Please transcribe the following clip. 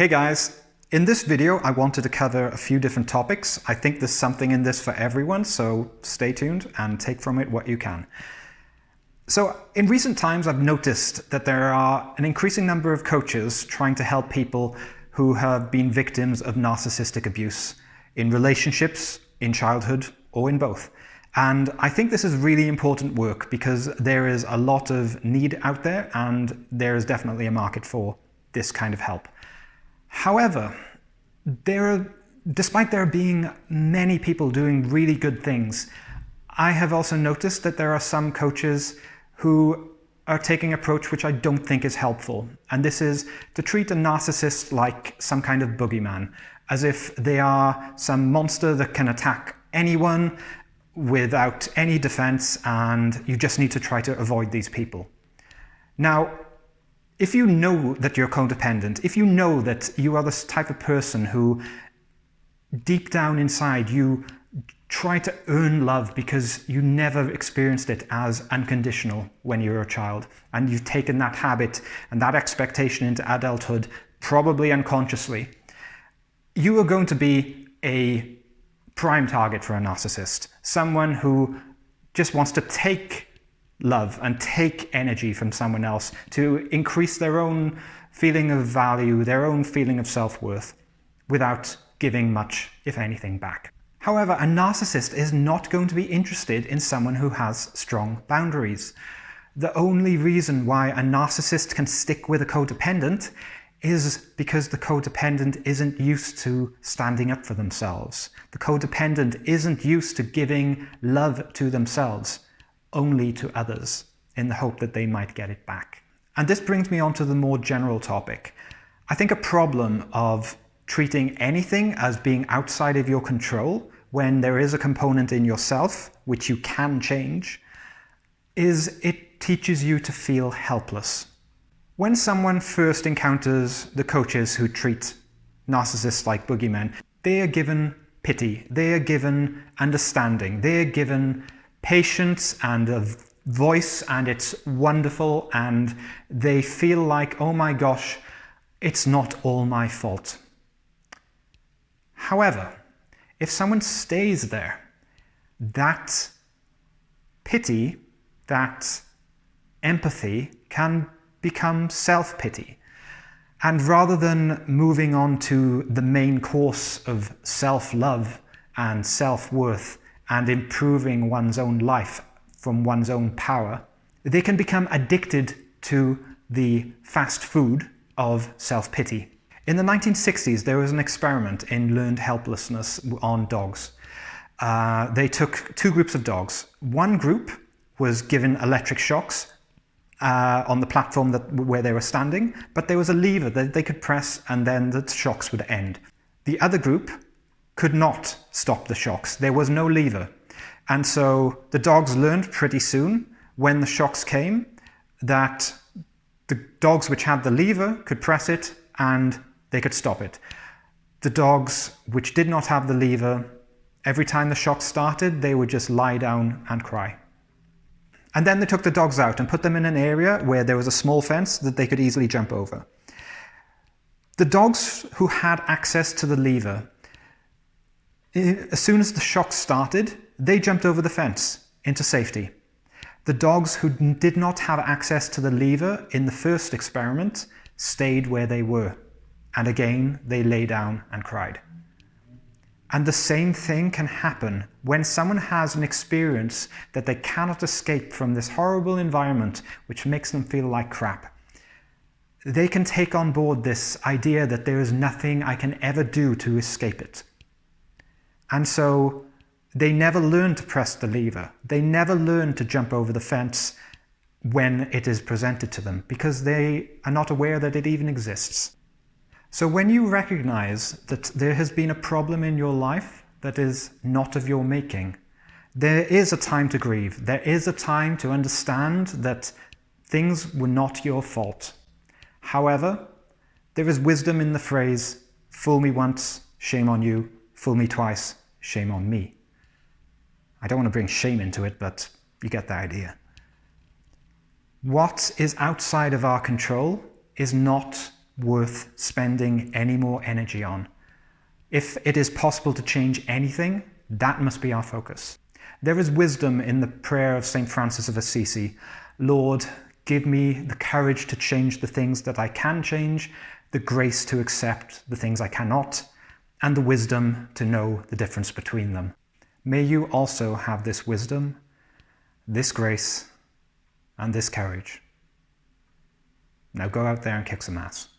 Hey guys, in this video I wanted to cover a few different topics. I think there's something in this for everyone, so stay tuned and take from it what you can. So in recent times I've noticed that there are an increasing number of coaches trying to help people who have been victims of narcissistic abuse in relationships, in childhood, or in both. And I think this is really important work because there is a lot of need out there and there is definitely a market for this kind of help. However, despite there being many people doing really good things, I have also noticed that there are some coaches who are taking an approach which I don't think is helpful. And this is to treat a narcissist like some kind of boogeyman, as if they are some monster that can attack anyone without any defense, and you just need to try to avoid these people. Now, if you know that you're codependent, if you know that you are this type of person who deep down inside you try to earn love because you never experienced it as unconditional when you were a child, and you've taken that habit and that expectation into adulthood, probably unconsciously, you are going to be a prime target for a narcissist, someone who just wants to take love and take energy from someone else to increase their own feeling of value, their own feeling of self-worth, without giving much, if anything, back. However, a narcissist is not going to be interested in someone who has strong boundaries. The only reason why a narcissist can stick with a codependent is because the codependent isn't used to standing up for themselves. The codependent isn't used to giving love to themselves, only to others, in the hope that they might get it back. And this brings me on to the more general topic. I think a problem of treating anything as being outside of your control when there is a component in yourself which you can change is it teaches you to feel helpless. When someone first encounters the coaches who treat narcissists like boogeymen, they are given pity, they are given understanding, they are given patience and a voice, and it's wonderful, and they feel like, oh my gosh, it's not all my fault. However, if someone stays there, that pity, that empathy can become self-pity. And rather than moving on to the main course of self-love and self-worth and improving one's own life from one's own power, they can become addicted to the fast food of self-pity. In the 1960s, there was an experiment in learned helplessness on dogs. They took two groups of dogs. One group was given electric shocks on the platform where they were standing, but there was a lever that they could press and then the shocks would end. The other group could not stop the shocks. There was no lever. And so the dogs learned pretty soon, when the shocks came, that the dogs which had the lever could press it and they could stop it. The dogs which did not have the lever, every time the shock started, they would just lie down and cry. And then they took the dogs out and put them in an area where there was a small fence that they could easily jump over. The dogs who had access to the lever, as soon as the shock started, they jumped over the fence into safety. The dogs who did not have access to the lever in the first experiment stayed where they were. And again, they lay down and cried. And the same thing can happen when someone has an experience that they cannot escape from this horrible environment which makes them feel like crap. They can take on board this idea that there is nothing I can ever do to escape it. And so they never learn to press the lever. They never learn to jump over the fence when it is presented to them, because they are not aware that it even exists. So when you recognize that there has been a problem in your life that is not of your making, there is a time to grieve. There is a time to understand that things were not your fault. However, there is wisdom in the phrase, fool me once, shame on you, fool me twice, shame on me. I don't want to bring shame into it, but you get the idea. What is outside of our control is not worth spending any more energy on. If it is possible to change anything, that must be our focus. There is wisdom in the prayer of St. Francis of Assisi. Lord, give me the courage to change the things that I can change, the grace to accept the things I cannot, and the wisdom to know the difference between them. May you also have this wisdom, this grace, and this courage. Now go out there and kick some ass.